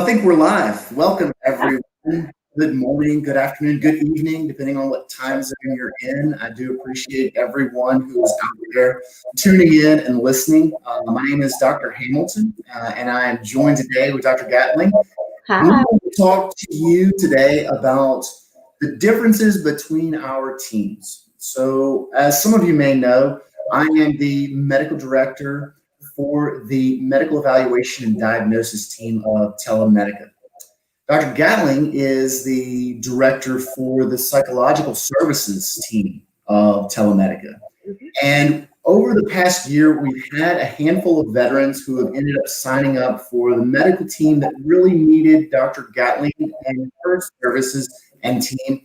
think we're live. Welcome, everyone. Good morning, good afternoon, good evening, depending on what time zone you're in. I do appreciate everyone who is out there tuning in and listening. My name is Dr. Hamilton, and I am joined today with Dr. Gatling. Hi. We want to talk to you today about the differences between our teams. So, as some of you may know, I am the medical director for the medical evaluation and diagnosis team of Telemedica. Dr. Gatling is the director for the psychological services team of Telemedica. And over the past year, we've had a handful of veterans who have ended up signing up for the medical team that really needed Dr. Gatling and her services and team,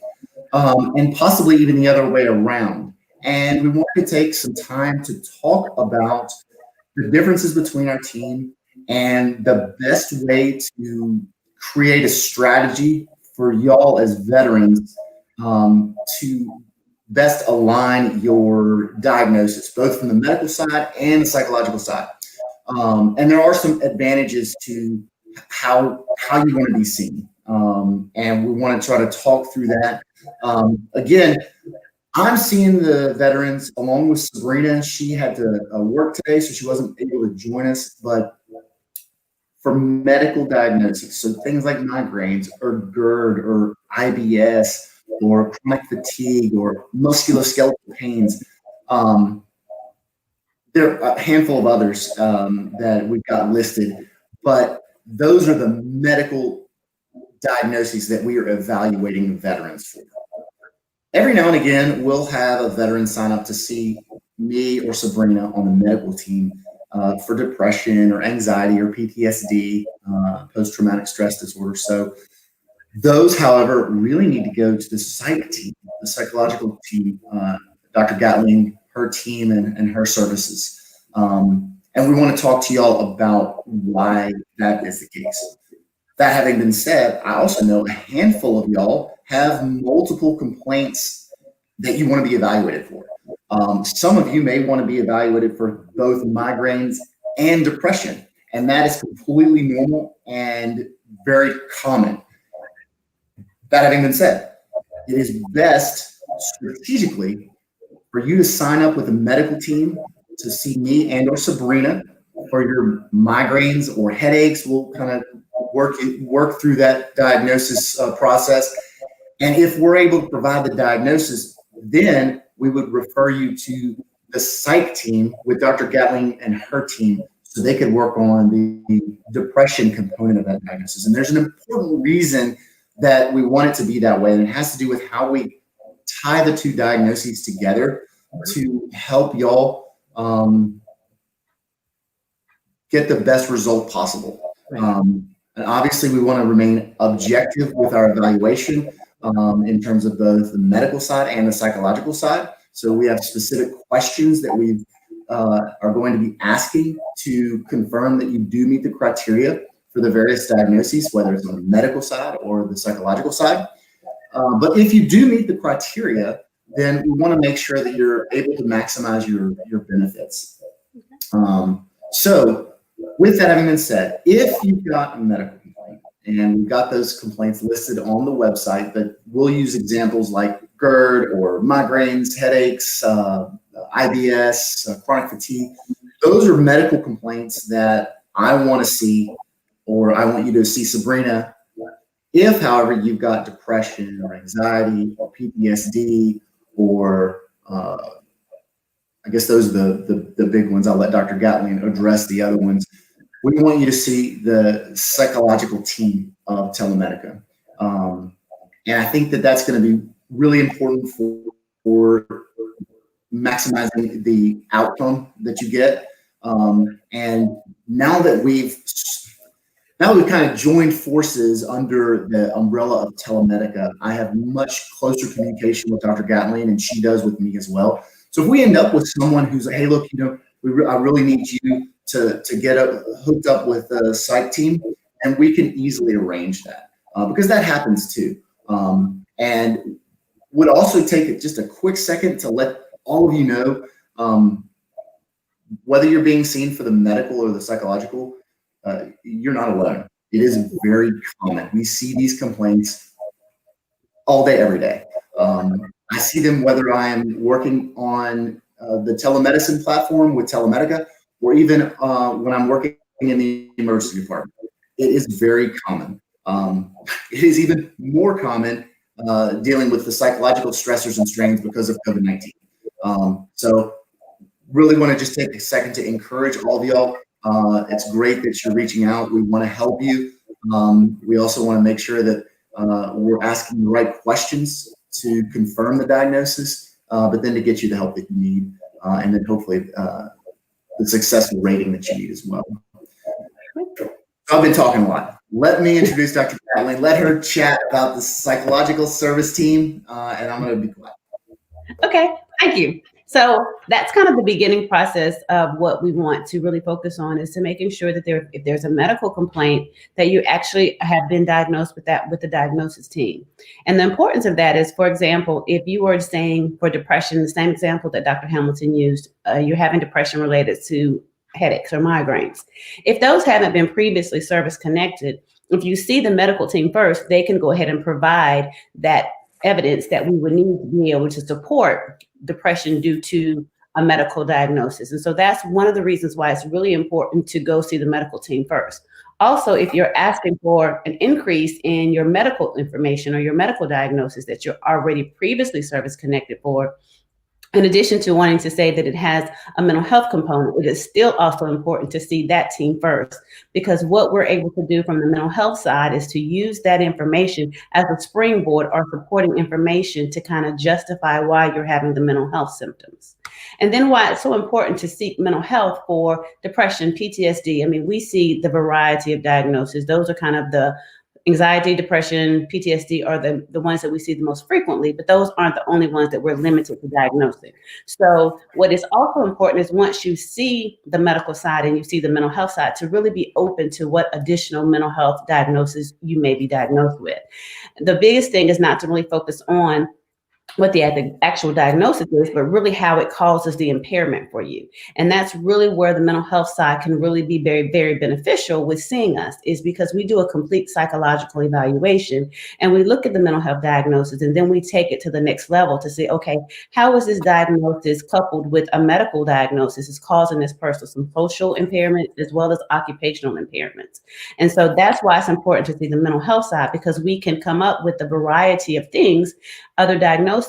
and possibly even the other way around. And we wanted to take some time to talk about the differences between our team and the best way to create a strategy for y'all as veterans to best align your diagnosis, both from the medical side and the psychological side. And there are some advantages to how you want to be seen. And we want to try to talk through that. Again, I'm seeing the veterans along with Sabrina. She had to work today, so she wasn't able to join us. But for medical diagnosis, so things like migraines or GERD or IBS or chronic fatigue or musculoskeletal pains, there are a handful of others that we've got listed. But those are the medical diagnoses that we are evaluating veterans for. Every now and again, we'll have a veteran sign up to see me or Sabrina on the medical team for depression or anxiety or PTSD, post-traumatic stress disorder. So those, however, really need to go to the psych team, the psychological team, Dr. Gatling, her team, and her services. And we want to talk to y'all about why that is the case. That having been said, I also know a handful of y'all have multiple complaints that you want to be evaluated for. Some of you may want to be evaluated for both migraines and depression, and that is completely normal and very common. That having been said, it is best strategically for you to sign up with a medical team to see me and or Sabrina for your migraines or headaches. We'll kind of work through that diagnosis process. And if we're able to provide the diagnosis, then we would refer you to the psych team with Dr. Gatling and her team so they could work on the depression component of that diagnosis. And there's an important reason that we want it to be that way, and it has to do with how we tie the two diagnoses together to help y'all get the best result possible. And obviously, we want to remain objective with our evaluation in terms of both the medical side and the psychological side. So we have specific questions that we are going to be asking to confirm that you do meet the criteria for the various diagnoses, whether it's on the medical side or the psychological side. But if you do meet the criteria, then we want to make sure that you're able to maximize your benefits. So with that having been said, if you've got a medical complaint, and we've got those complaints listed on the website, but we'll use examples like GERD or migraines, headaches, IBS, chronic fatigue. Those are medical complaints that I want to see, or I want you to see Sabrina. If, however, you've got depression or anxiety or PTSD, or I guess those are the big ones. I'll let Dr. Gatling address the other ones. We want you to see the psychological team of Telemedica. And I think that that's going to be really important for maximizing the outcome that you get. And now that we've kind of joined forces under the umbrella of Telemedica, I have much closer communication with Dr. Gatling, and she does with me as well. So if we end up with someone who's like, hey, look, I really need you to get hooked up with the psych team, and we can easily arrange that because that happens too. And would also take just a quick second to let all of you know, whether you're being seen for the medical or the psychological, you're not alone. It is very common. We see these complaints all day, every day. I see them whether I am working on the telemedicine platform with Telemedica, or even when I'm working in the emergency department. It is very common. It is even more common dealing with the psychological stressors and strains because of COVID-19. So really want to just take a second to encourage all of y'all. It's great that you're reaching out. We want to help you. We also want to make sure that we're asking the right questions to confirm the diagnosis, but then to get you the help that you need, and then hopefully the successful rating that you need as well. So I've been talking a lot. Let me introduce Dr. Gatling. Let her chat about the psychological service team, and I'm going to be quiet. Okay, thank you. So that's kind of the beginning process of what we want to really focus on, is to making sure that if there's a medical complaint, that you actually have been diagnosed with that with the diagnosis team. And the importance of that is, for example, if you were saying for depression, the same example that Dr. Hamilton used, you're having depression related to headaches or migraines. If those haven't been previously service connected, if you see the medical team first, they can go ahead and provide that evidence that we would need to be able to support depression due to a medical diagnosis. And so that's one of the reasons why it's really important to go see the medical team first. Also, if you're asking for an increase in your medical information or your medical diagnosis that you're already previously service connected for, in addition to wanting to say that it has a mental health component, it is still also important to see that team first, because what we're able to do from the mental health side is to use that information as a springboard or supporting information to kind of justify why you're having the mental health symptoms. And then why it's so important to seek mental health for depression, PTSD. I mean, we see the variety of diagnoses. Those are kind of the anxiety, depression, PTSD are the ones that we see the most frequently, but those aren't the only ones that we're limited to diagnosing. So what is also important is, once you see the medical side and you see the mental health side, to really be open to what additional mental health diagnoses you may be diagnosed with. The biggest thing is not to really focus on what the actual diagnosis is, but really how it causes the impairment for you. And that's really where the mental health side can really be very, very beneficial with seeing us, is because we do a complete psychological evaluation and we look at the mental health diagnosis, and then we take it to the next level to say, okay, how is this diagnosis coupled with a medical diagnosis is causing this person some social impairment as well as occupational impairments. And so that's why it's important to see the mental health side, because we can come up with a variety of things, other diagnoses,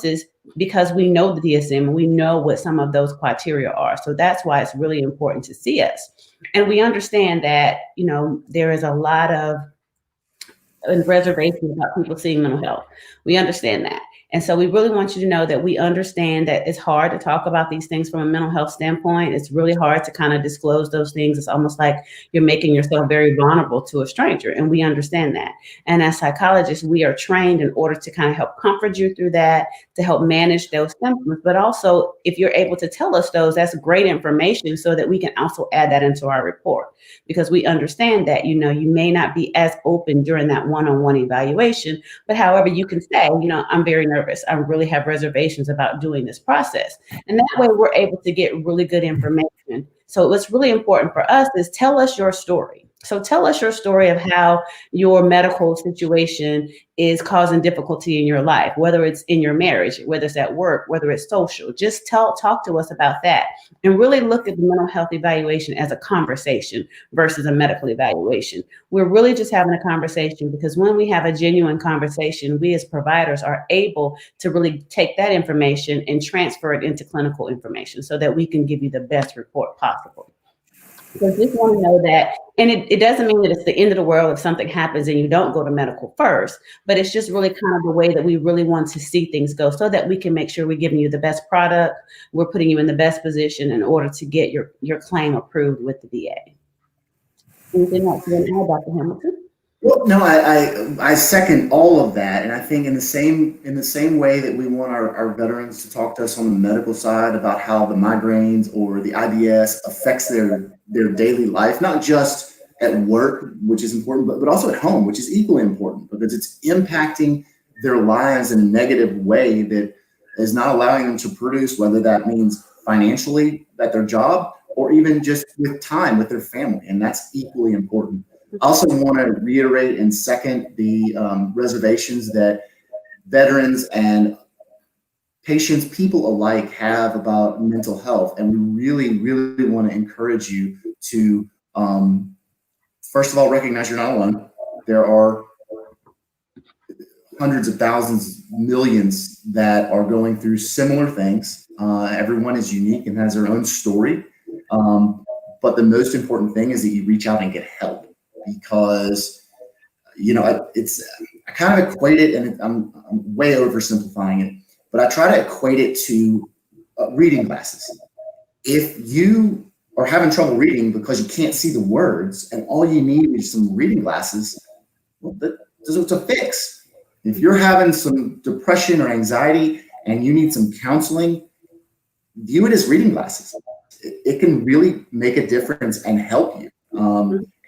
because we know the DSM and we know what some of those criteria are. So that's why it's really important to see us. And we understand that, you know, there is a lot of reservations about people seeing mental health. We understand that. And so we really want you to know that we understand that it's hard to talk about these things from a mental health standpoint. It's really hard to kind of disclose those things. It's almost like you're making yourself very vulnerable to a stranger. And we understand that. And as psychologists, we are trained in order to kind of help comfort you through that, to help manage those symptoms. But also, if you're able to tell us those, that's great information, so that we can also add that into our report. Because we understand that, you know, you may not be as open during that one-on-one evaluation, but however, you can say, you know, I'm very nervous. I really have reservations about doing this process. And that way we're able to get really good information. So what's really important for us is, tell us your story. So tell us your story of how your medical situation is causing difficulty in your life, whether it's in your marriage, whether it's at work, whether it's social. Just talk to us about that, and really look at the mental health evaluation as a conversation versus a medical evaluation. We're really just having a conversation, because when we have a genuine conversation, we as providers are able to really take that information and transfer it into clinical information so that we can give you the best report possible. So just want to know that, and it doesn't mean that it's the end of the world if something happens and you don't go to medical first, but it's just really kind of the way that we really want to see things go, so that we can make sure we're giving you the best product, we're putting you in the best position in order to get your claim approved with the VA. Anything else you want to add, Dr. Hamilton? Well, no, I second all of that, and I think in the same way that we want our veterans to talk to us on the medical side about how the migraines or the IBS affects their daily life, not just at work, which is important, but also at home, which is equally important, because it's impacting their lives in a negative way that is not allowing them to produce, whether that means financially at their job or even just with time with their family, and that's equally important. I also want to reiterate and second the reservations that veterans and patients, people alike, have about mental health. And we really, really want to encourage you to, first of all, recognize you're not alone. There are hundreds of thousands, millions that are going through similar things. Everyone is unique and has their own story. But the most important thing is that you reach out and get help, because, I kind of equate it, and I'm way oversimplifying it, but I try to equate it to reading glasses. If you are having trouble reading because you can't see the words and all you need is some reading glasses, well, that's a fix. If you're having some depression or anxiety and you need some counseling, view it as reading glasses. It can really make a difference and help you.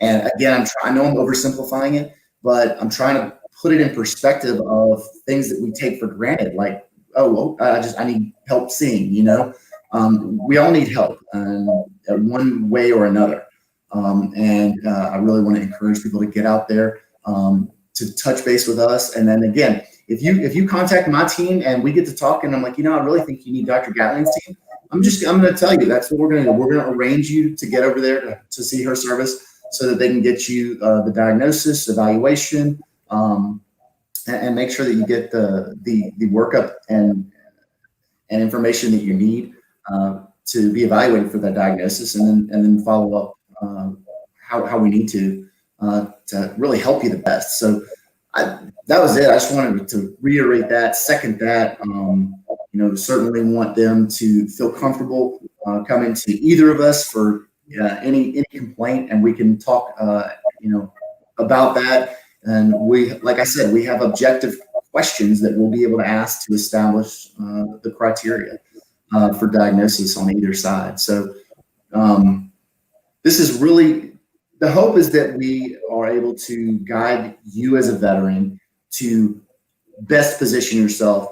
And again, I know I'm oversimplifying it, but I'm trying to put it in perspective of things that we take for granted, like, I need help seeing. We all need help in one way or another. And I really want to encourage people to get out there, to touch base with us. And then again, if you contact my team and we get to talk, and I'm like, I really think you need Dr. Gatling's team, I'm going to tell you that's what we're going to do. We're going to arrange you to get over there to see her service so that they can get you the diagnosis, evaluation, and make sure that you get the workup and information that you need to be evaluated for that diagnosis, and then follow up how we need to really help you the best. So that was it. I just wanted to reiterate that, second that. Certainly want them to feel comfortable coming to either of us for any complaint, and we can talk about that. And like I said, we have objective questions that we'll be able to ask to establish the criteria for diagnosis on either side. So this is really, the hope is that we are able to guide you as a veteran to best position yourself,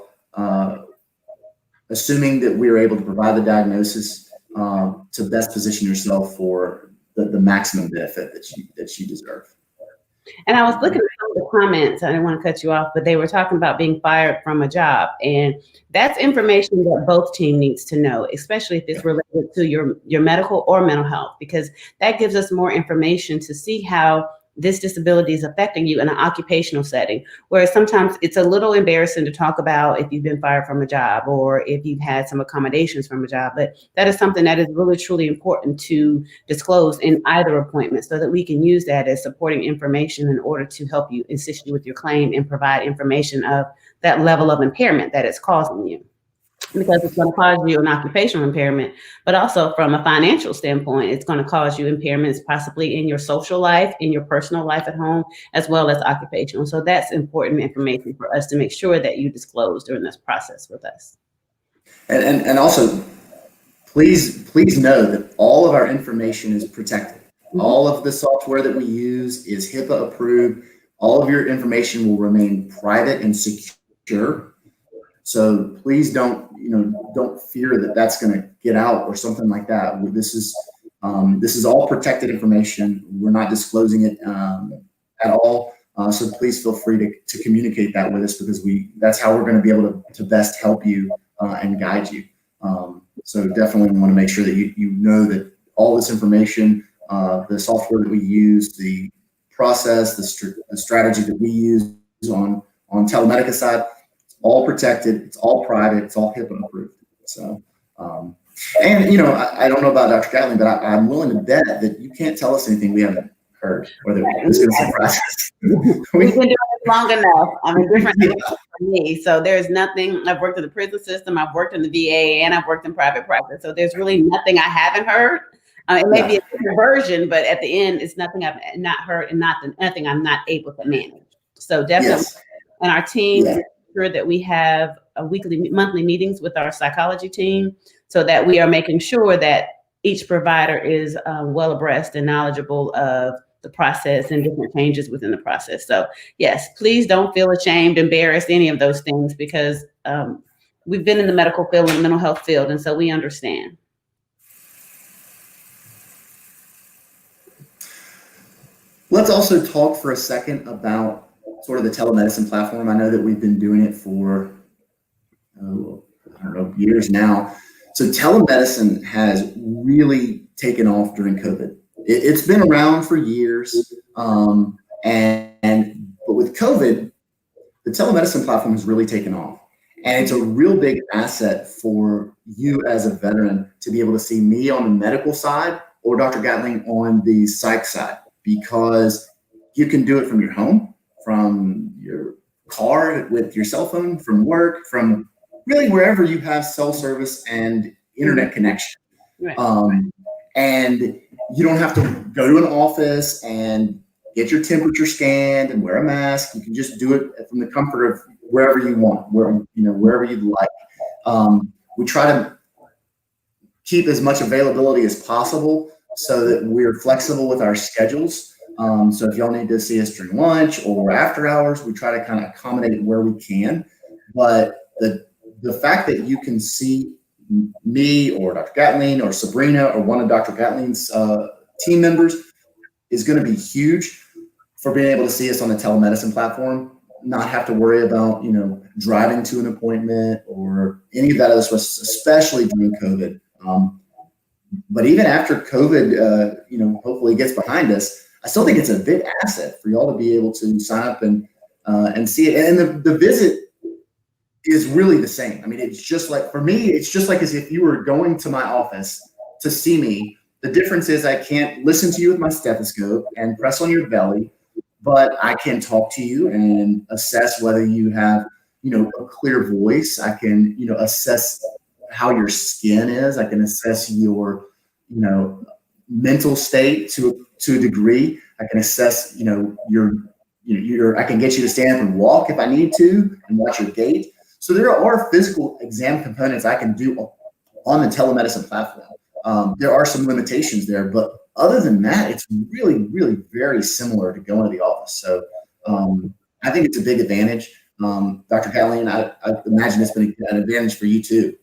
assuming that we are able to provide the diagnosis, to best position yourself for the maximum benefit that you deserve. And I was looking at some of the comments. I didn't want to cut you off, but they were talking about being fired from a job. And that's information that both team needs to know, especially if it's related to your medical or mental health, because that gives us more information to see how this disability is affecting you in an occupational setting, whereas sometimes it's a little embarrassing to talk about if you've been fired from a job or if you've had some accommodations from a job. But that is something that is really, truly important to disclose in either appointment so that we can use that as supporting information in order to help you, assist you with your claim, and provide information of that level of impairment that it's causing you. Because it's going to cause you an occupational impairment, but also from a financial standpoint, it's going to cause you impairments possibly in your social life, in your personal life at home, as well as occupational. So that's important information for us to make sure that you disclose during this process with us. And also, please know that all of our information is protected. Mm-hmm. All of the software that we use is HIPAA approved. All of your information will remain private and secure. So please don't fear that that's going to get out or something like that. This is all protected information. We're not disclosing it at all. So please feel free to communicate that with us, because that's how we're going to be able to best help you and guide you. So definitely want to make sure that you know that all this information, the software that we use, the process, the strategy that we use on Telemedica side, all protected, it's all private, it's all HIPAA approved. So, and I don't know about Dr. Gatling, but I'm willing to bet that you can't tell us anything we haven't heard, or that it's going to surprise us. We've been doing this long enough. I'm a different for me. So there's nothing, I've worked in the prison system, I've worked in the VA, and I've worked in private practice. So there's really nothing I haven't heard. It may be a different version, but at the end, it's nothing I've not heard, and nothing I'm not able to manage. So definitely, and our team, sure that we have monthly meetings with our psychology team, so that we are making sure that each provider is well abreast and knowledgeable of the process and different changes within the process. So yes, please don't feel ashamed, embarrassed, any of those things, because we've been in the medical field and the mental health field, and so we understand. Let's also talk for a second about sort of the telemedicine platform. I know that we've been doing it for, I don't know, years now. So telemedicine has really taken off during COVID. It's been around for years, but with COVID, the telemedicine platform has really taken off. And it's a real big asset for you as a veteran to be able to see me on the medical side or Dr. Gatling on the psych side, because you can do it from your home, from your car, with your cell phone, from work, from really wherever you have cell service and internet connection. Right. And you don't have to go to an office and get your temperature scanned and wear a mask. You can just do it from the comfort of wherever you want, wherever you'd like. We try to keep as much availability as possible so that we're flexible with our schedules. So if y'all need to see us during lunch or after hours, we try to kind of accommodate where we can. But the fact that you can see me or Dr. Gatling or Sabrina or one of Dr. Gatling's team members is going to be huge for being able to see us on the telemedicine platform, not have to worry about, driving to an appointment or any of that other stuff, especially during COVID. But even after COVID, hopefully gets behind us, I still think it's a big asset for y'all to be able to sign up and see it. And the visit is really the same. I mean, it's just like, for me, it's just like as if you were going to my office to see me. The difference is I can't listen to you with my stethoscope and press on your belly, but I can talk to you and assess whether you have, a clear voice. I can, assess how your skin is. I can assess your, mental state to a degree. I can assess, I can get you to stand up and walk if I need to and watch your gait. So there are physical exam components I can do on the telemedicine platform. There are some limitations there, but other than that, it's really, really very similar to going to the office. So I think it's a big advantage. Dr. Gatling, I imagine it's been an advantage for you too.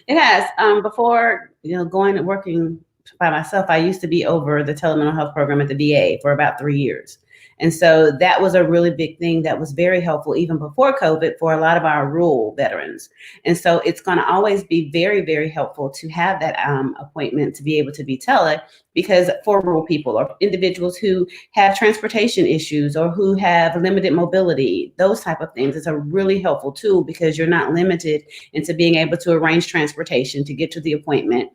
It has. Before, going and working by myself, I used to be over the telemental health program at the VA for about 3 years. And so that was a really big thing that was very helpful even before COVID for a lot of our rural veterans. And so it's going to always be very, very helpful to have that appointment to be able to be tele, because for rural people or individuals who have transportation issues or who have limited mobility, those type of things, it's a really helpful tool because you're not limited into being able to arrange transportation to get to the appointment.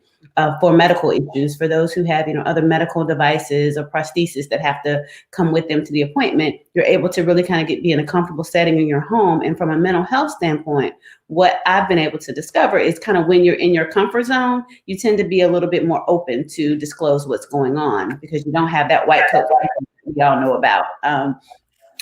For medical issues, for those who have, other medical devices or prosthesis that have to come with them to the appointment, you're able to really kind of be in a comfortable setting in your home. And from a mental health standpoint, what I've been able to discover is kind of when you're in your comfort zone, you tend to be a little bit more open to disclose what's going on because you don't have that white coat we all know about.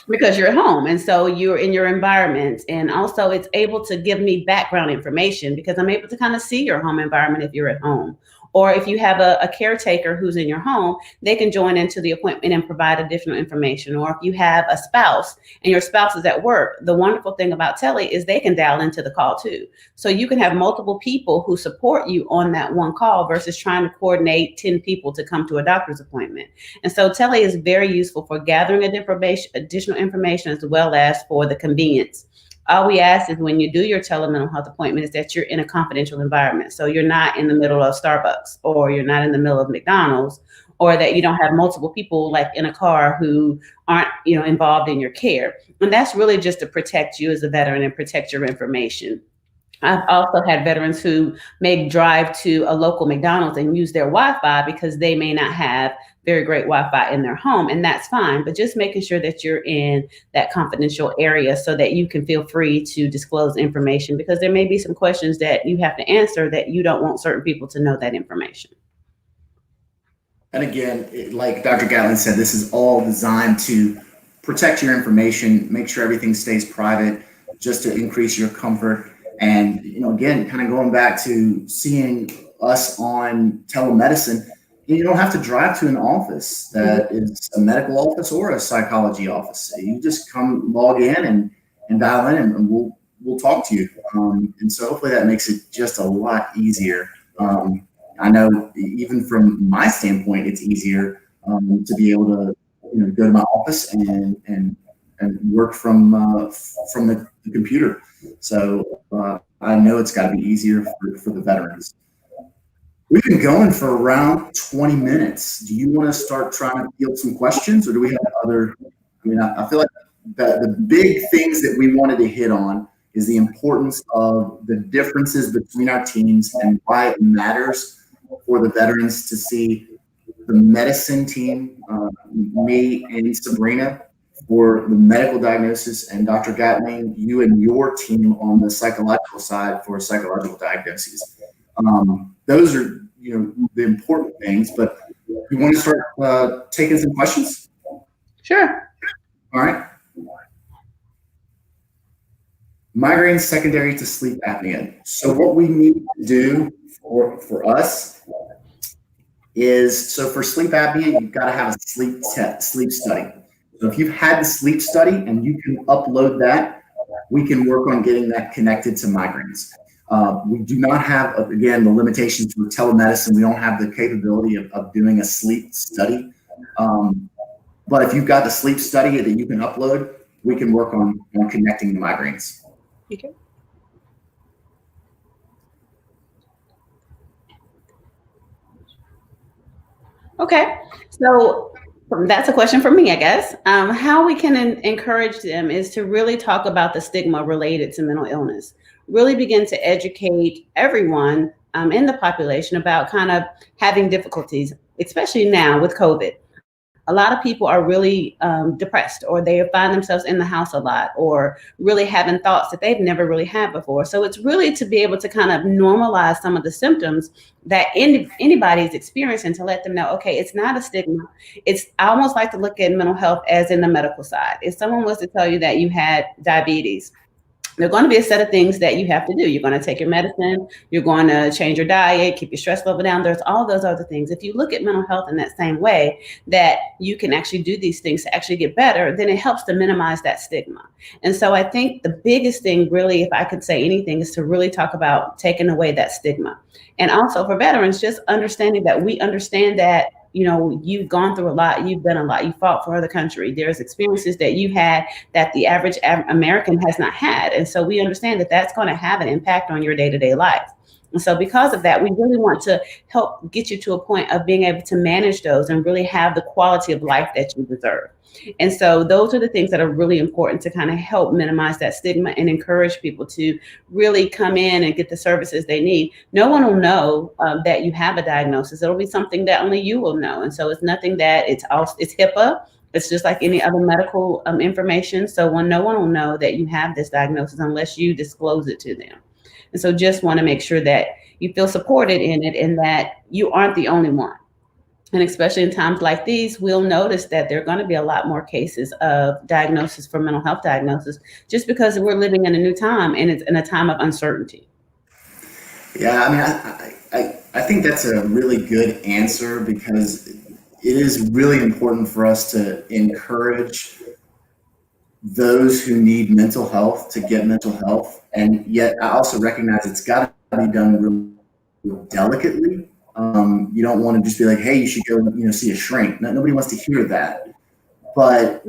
Because you're at home and so you're in your environment, and also it's able to give me background information because I'm able to kind of see your home environment if you're at home. Or if you have a caretaker who's in your home, they can join into the appointment and provide additional information. Or if you have a spouse and your spouse is at work, the wonderful thing about tele is they can dial into the call too. So you can have multiple people who support you on that one call versus trying to coordinate 10 people to come to a doctor's appointment. And so tele is very useful for gathering additional information as well as for the convenience. All we ask is when you do your telemental health appointment is that you're in a confidential environment. So you're not in the middle of Starbucks, or you're not in the middle of McDonald's, or that you don't have multiple people like in a car who aren't, involved in your care. And that's really just to protect you as a veteran and protect your information. I've also had veterans who may drive to a local McDonald's and use their Wi-Fi because they may not have very great Wi-Fi in their home, and that's fine. But just making sure that you're in that confidential area so that you can feel free to disclose information, because there may be some questions that you have to answer that you don't want certain people to know that information. And again, like Dr. Gatling said, this is all designed to protect your information, make sure everything stays private, just to increase your comfort. And, again, kind of going back to seeing us on telemedicine, you don't have to drive to an office that is a medical office or a psychology office. You just come log in and dial in and we'll talk to you. And so hopefully that makes it just a lot easier. I know even from my standpoint, it's easier to be able to go to my office and work from the computer. So I know it's got to be easier for the veterans. We've been going for around 20 minutes. Do you want to start trying to field some questions, or do we have other? I mean, I feel like the big things that we wanted to hit on is the importance of the differences between our teams and why it matters for the veterans to see the medicine team, me and Sabrina, for the medical diagnosis, and Dr. Gatling, you and your team on the psychological side for psychological diagnoses. Those are, the important things, but we want to start taking some questions? Sure. All right. Migraine secondary to sleep apnea. So what we need to do for us is, so for sleep apnea, you've got to have a sleep study. So if you've had the sleep study and you can upload that, we can work on getting that connected to migraines. We do not have, again, the limitations for telemedicine. We don't have the capability of doing a sleep study. But if you've got the sleep study that you can upload, we can work on connecting the migraines. Okay. Okay. So that's a question for me, I guess. How we can encourage them is to really talk about the stigma related to mental illness. Really begin to educate everyone in the population about kind of having difficulties, especially now with COVID. A lot of people are really depressed, or they find themselves in the house a lot, or really having thoughts that they've never really had before. So it's really to be able to kind of normalize some of the symptoms that anybody is experiencing, to let them know, okay, it's not a stigma. I almost like to look at mental health as in the medical side. If someone was to tell you that you had diabetes, there are going to be a set of things that you have to do. You're going to take your medicine, you're going to change your diet, keep your stress level down. There's all those other things. If you look at mental health in that same way, that you can actually do these things to actually get better, then it helps to minimize that stigma. And so I think the biggest thing, really, if I could say anything, is to really talk about taking away that stigma. And also for veterans, just understanding that we understand that, you've gone through a lot, you've done a lot, you fought for the country. There's experiences that you had that the average American has not had. And so we understand that that's going to have an impact on your day-to-day life. And so because of that, we really want to help get you to a point of being able to manage those and really have the quality of life that you deserve. And so those are the things that are really important to kind of help minimize that stigma and encourage people to really come in and get the services they need. No one will know that you have a diagnosis. It'll be something that only you will know. And so it's nothing that it's HIPAA. It's just like any other medical information. So no one will know that you have this diagnosis unless you disclose it to them. And so just want to make sure that you feel supported in it and that you aren't the only one. And especially in times like these, we'll notice that there are going to be a lot more cases of diagnosis for mental health diagnosis, just because we're living in a new time and it's in a time of uncertainty. Yeah, I mean, I think that's a really good answer, because it is really important for us to encourage those who need mental health to get mental health. And yet I also recognize it's got to be done really delicately. You don't want to just be like, hey, you should go, see a shrink. Nobody wants to hear that. But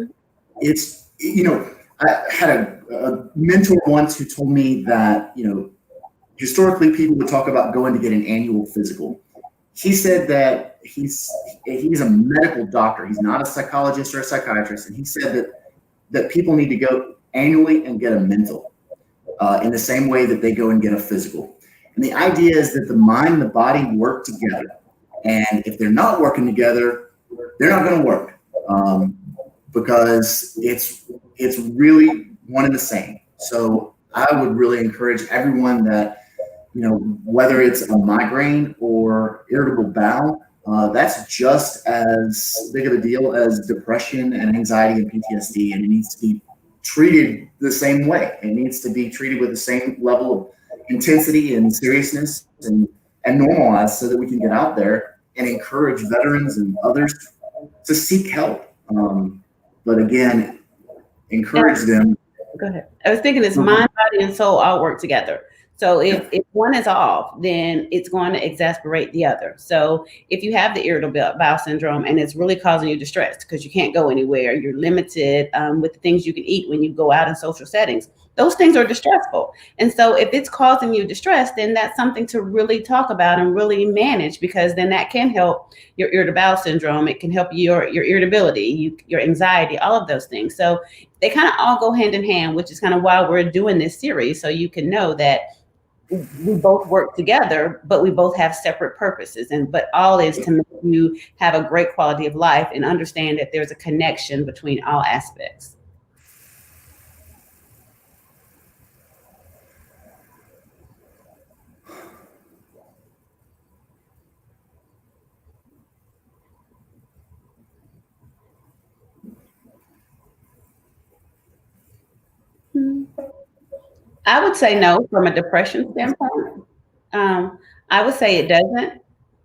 it's, I had a mentor once who told me that, historically people would talk about going to get an annual physical. He said that he's a medical doctor. He's not a psychologist or a psychiatrist. And he said that people need to go annually and get a mental in the same way that they go and get a physical. And the idea is that the mind and the body work together. And if they're not working together, they're not going to work, because it's really one and the same. So I would really encourage everyone that, whether it's a migraine or irritable bowel, that's just as big of a deal as depression and anxiety and PTSD. And it needs to be treated the same way. It needs to be treated with the same level of intensity and seriousness and normalized, so that we can get out there and encourage veterans and others to seek help. But again, encourage them. Go ahead. I was thinking it's mind, body, and soul all work together. So if one is off, then it's going to exacerbate the other. So if you have the irritable bowel syndrome and it's really causing you distress because you can't go anywhere, you're limited with the things you can eat when you go out in social settings, those things are distressful. And so if it's causing you distress, then that's something to really talk about and really manage, because then that can help your irritable bowel syndrome. It can help your irritability, your anxiety, all of those things. So they kind of all go hand in hand, which is kind of why we're doing this series. So you can know that we both work together, but we both have separate purposes, but all is to make you have a great quality of life and understand that there's a connection between all aspects. I would say no from a depression standpoint. I would say it doesn't.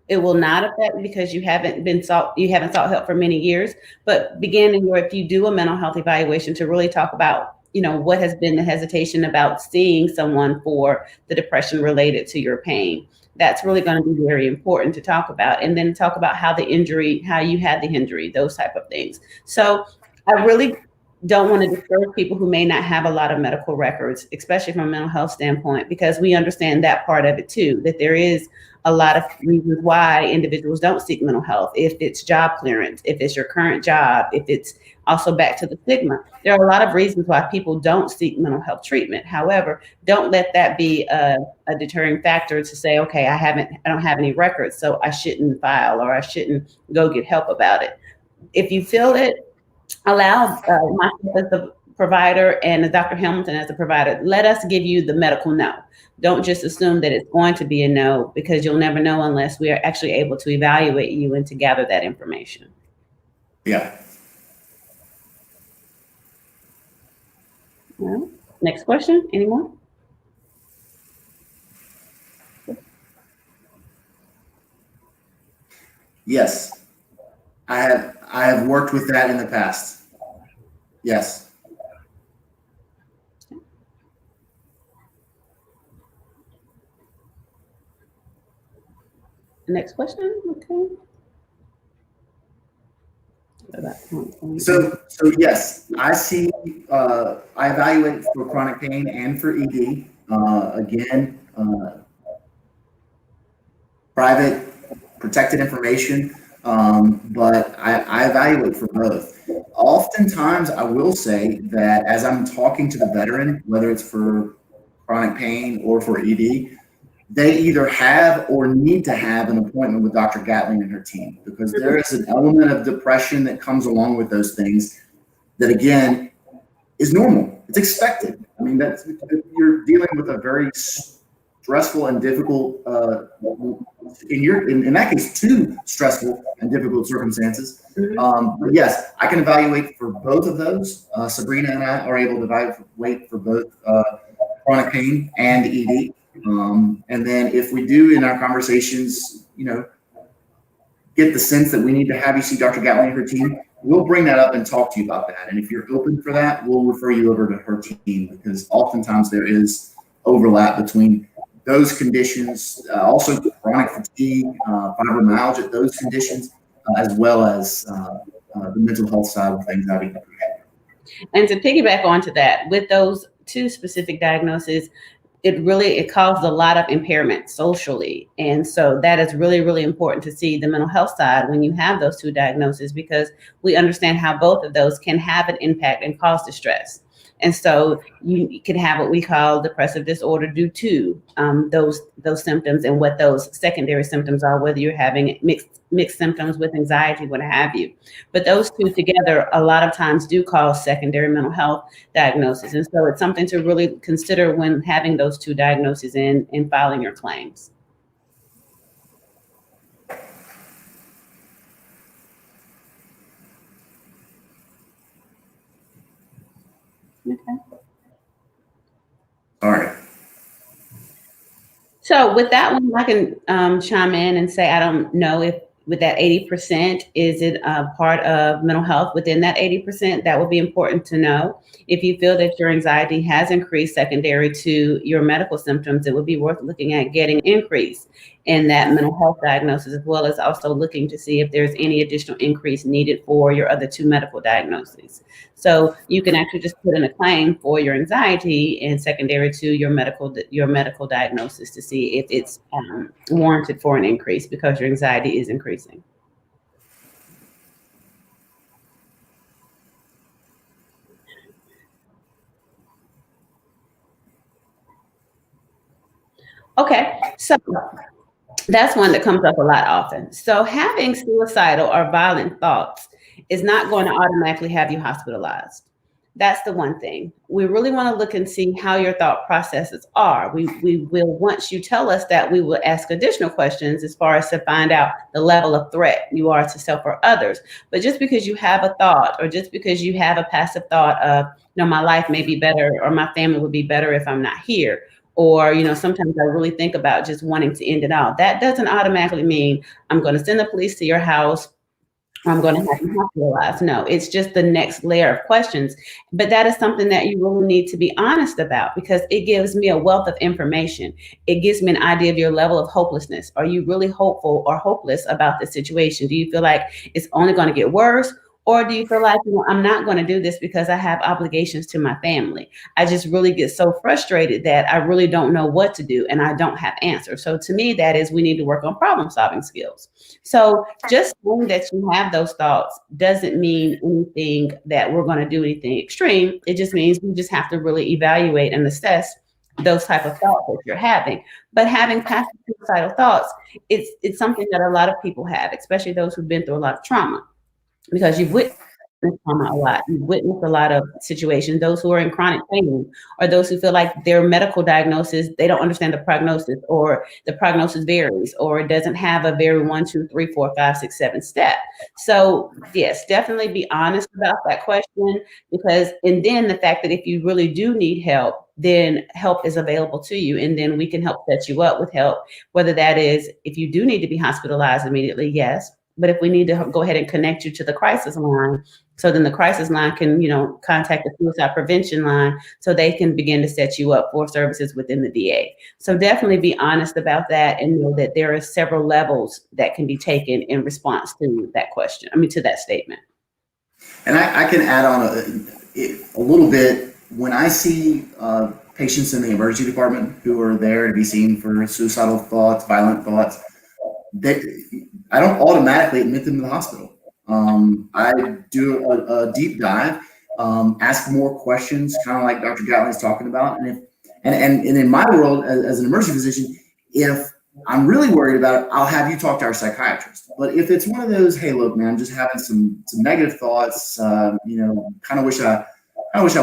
It will not affect, because you haven't sought help for many years. But if you do a mental health evaluation, to really talk about, what has been the hesitation about seeing someone for the depression related to your pain. That's really going to be very important to talk about, and then talk about how you had the injury, those type of things. So I really don't want to discourage people who may not have a lot of medical records, especially from a mental health standpoint, because we understand that part of it too, that there is a lot of reasons why individuals don't seek mental health. If it's job clearance, if it's your current job, if it's also back to the stigma, there are a lot of reasons why people don't seek mental health treatment. However, don't let that be a deterring factor to say, okay, I don't have any records, so I shouldn't file, or I shouldn't go get help about it. If you feel it, allow myself as the provider and Dr. Hamilton as the provider, let us give you the medical no. Don't just assume that it's going to be a no, because you'll never know unless we are actually able to evaluate you and to gather that information. Yeah. All right. Next question. Any more? Yes. I have worked with that in the past. Yes. Next question. Okay. So yes, I see. I evaluate for chronic pain and for ED. Again, private, protected information, but I evaluate for both. Oftentimes, I will say that as I'm talking to the veteran, whether it's for chronic pain or for ED, they either have or need to have an appointment with Dr. Gatling and her team, because there is an element of depression that comes along with those things that, again, is normal. It's expected. I mean, you're dealing with a very stressful and difficult, in that case, two stressful and difficult circumstances. But yes, I can evaluate for both of those. Sabrina and I are able to evaluate for both chronic pain and ED. And then if we do in our conversations, get the sense that we need to have you see Dr. Gatling and her team, we'll bring that up and talk to you about that. And if you're open for that, we'll refer you over to her team, because oftentimes there is overlap between those conditions, also chronic fatigue, fibromyalgia, those conditions, as well as the mental health side with anxiety and depression. And to piggyback onto that, with those two specific diagnoses, it caused a lot of impairment socially. And so that is really, really important to see the mental health side when you have those two diagnoses, because we understand how both of those can have an impact and cause distress. And so you can have what we call depressive disorder due to those symptoms, and what those secondary symptoms are, whether you're having mixed symptoms with anxiety, what have you. But those two together a lot of times do cause secondary mental health diagnosis. And so it's something to really consider when having those two diagnoses and filing your claims. Okay. All right. So with that one, I can chime in and say, I don't know if with that 80%, is it a part of mental health within that 80%? That would be important to know. If you feel that your anxiety has increased secondary to your medical symptoms, it would be worth looking at getting increase in that mental health diagnosis, as well as also looking to see if there's any additional increase needed for your other two medical diagnoses. So you can actually just put in a claim for your anxiety and secondary to your medical diagnosis to see if it's warranted for an increase because your anxiety is increasing. Okay, so that's one that comes up a lot often. So having suicidal or violent thoughts is not going to automatically have you hospitalized. That's the one thing. We really want to look and see how your thought processes are. We will, once you tell us that, we will ask additional questions as far as to find out the level of threat you are to self or others. But just because you have a thought, or just because you have a passive thought of, my life may be better, or my family would be better if I'm not here, or, sometimes I really think about just wanting to end it all, that doesn't automatically mean I'm going to send the police to your house, or I'm going to have you hospitalized. No, it's just the next layer of questions. But that is something that you really need to be honest about, because it gives me a wealth of information. It gives me an idea of your level of hopelessness. Are you really hopeful or hopeless about the situation? Do you feel like it's only going to get worse? Or do you feel like, I'm not going to do this because I have obligations to my family? I just really get so frustrated that I really don't know what to do and I don't have answers. So to me, that is, we need to work on problem solving skills. So just knowing that you have those thoughts doesn't mean anything that we're going to do anything extreme. It just means we just have to really evaluate and assess those type of thoughts that you're having. But having passive suicidal thoughts, it's something that a lot of people have, especially those who've been through a lot of trauma. Because you've witnessed trauma a lot. You've witnessed a lot of situations. Those who are in chronic pain, or those who feel like their medical diagnosis, they don't understand the prognosis, or the prognosis varies, or it doesn't have a very 1, 2, 3, 4, 5, 6, 7 step. So yes, definitely be honest about that question, and then the fact that if you really do need help, then help is available to you, and then we can help set you up with help, whether that is, if you do need to be hospitalized immediately, yes. But if we need to go ahead and connect you to the crisis line, so then the crisis line can, contact the suicide prevention line, so they can begin to set you up for services within the VA. So definitely be honest about that, and know that there are several levels that can be taken in response to that question. To that statement. And I can add on a little bit. When I see patients in the emergency department who are there to be seen for suicidal thoughts, violent thoughts, I don't automatically admit them to the hospital. I do a deep dive, ask more questions, kind of like Dr. Gatling is talking about. And in my world, as an emergency physician, if I'm really worried about it, I'll have you talk to our psychiatrist. But if it's one of those, hey, look, man, I'm just having some negative thoughts, kind of wish I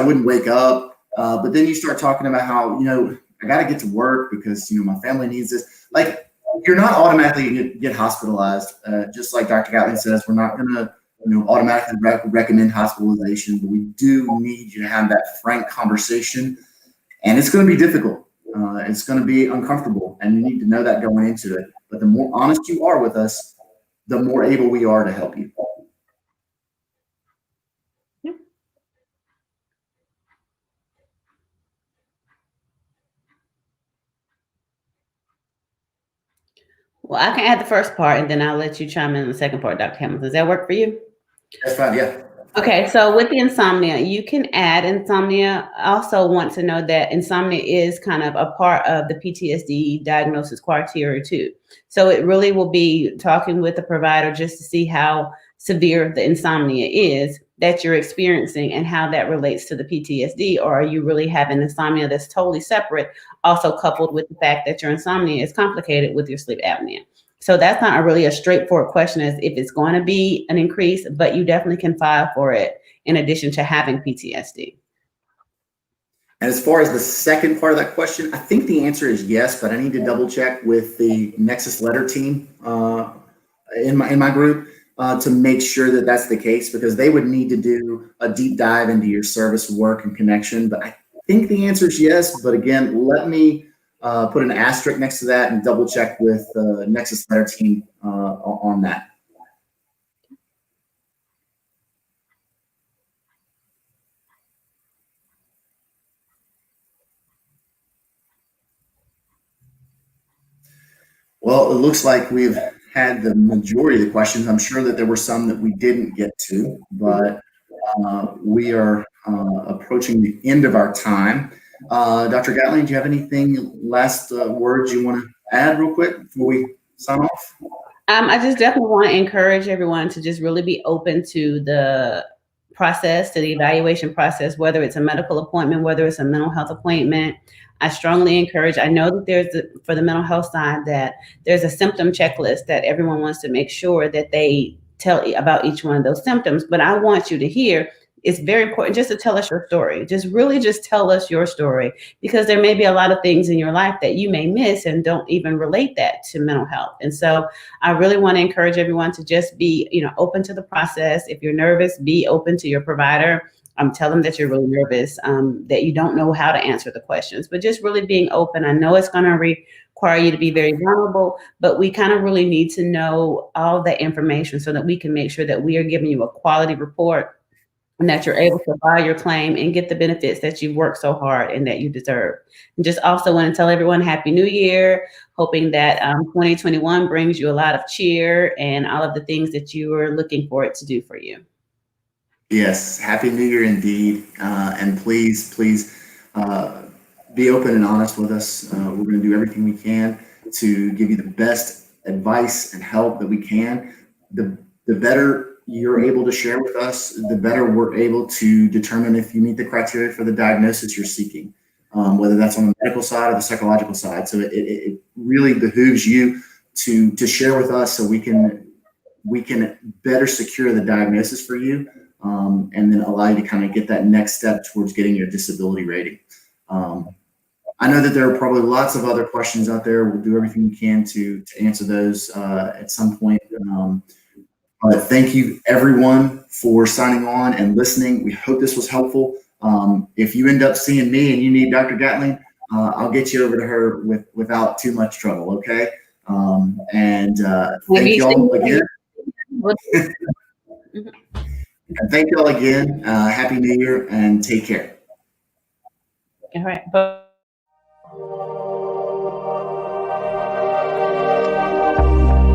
wouldn't wake up. But then you start talking about how, I got to get to work because, my family needs this. Like, you're not automatically going to get hospitalized. Just like Dr. Gatling says, we're not going to, automatically recommend hospitalization, but we do need you to have that frank conversation. And it's going to be difficult. It's going to be uncomfortable, and you need to know that going into it. But the more honest you are with us, the more able we are to help you. Well, I can add the first part, and then I'll let you chime in on the second part, Dr. Hamilton. Does that work for you? That's fine, yeah. Okay, so with the insomnia, you can add insomnia. I also want to know that insomnia is kind of a part of the PTSD diagnosis criteria too. So it really will be talking with the provider just to see how severe the insomnia is that you're experiencing and how that relates to the PTSD, or are you really having insomnia that's totally separate, also coupled with the fact that your insomnia is complicated with your sleep apnea. So that's not really a straightforward question as if it's going to be an increase, but you definitely can file for it in addition to having PTSD. And as far as the second part of that question, I think the answer is yes, but I need to double check with the Nexus Letter team in my group to make sure that that's the case, because they would need to do a deep dive into your service work and connection. But I think the answer is yes. But again, let me put an asterisk next to that and double check with the Nexus Letter team on that. Well, it looks like we've had the majority of the questions. I'm sure that there were some that we didn't get to, but we are approaching the end of our time. Dr. Gatling, do you have anything, last words you want to add real quick before we sign off? I just definitely want to encourage everyone to just really be open to the process, to the evaluation process, whether it's a medical appointment, whether it's a mental health appointment. I strongly encourage, I know that for the mental health side, that there's a symptom checklist that everyone wants to make sure that they tell about each one of those symptoms. But I want you to hear, it's very important just to tell us your story. Just tell us your story, because there may be a lot of things in your life that you may miss and don't even relate that to mental health. And so I really want to encourage everyone to just be, open to the process. If you're nervous, be open to your provider. Tell them that you're really nervous, that you don't know how to answer the questions, but just really being open. I know it's going to require you to be very vulnerable, but we kind of really need to know all that information so that we can make sure that we are giving you a quality report and that you're able to file your claim and get the benefits that you've worked so hard and that you deserve. And just also want to tell everyone Happy New Year, hoping that 2021 brings you a lot of cheer and all of the things that you are looking for it to do for you. Yes, Happy New Year indeed. And please be open and honest with us. We're going to do everything we can to give you the best advice and help that we can. The better you're able to share with us, the better we're able to determine if you meet the criteria for the diagnosis you're seeking, whether that's on the medical side or the psychological side. So it really behooves you to share with us so we can better secure the diagnosis for you, and then allow you to kind of get that next step towards getting your disability rating. I know that there are probably lots of other questions out there. We'll do everything we can to answer those at some point. But thank you everyone for signing on and listening. We hope this was helpful. If you end up seeing me and you need Dr. Gatling, I'll get you over to her without too much trouble. Okay. And thank you all again. And thank you all again. Happy New Year and take care. All right.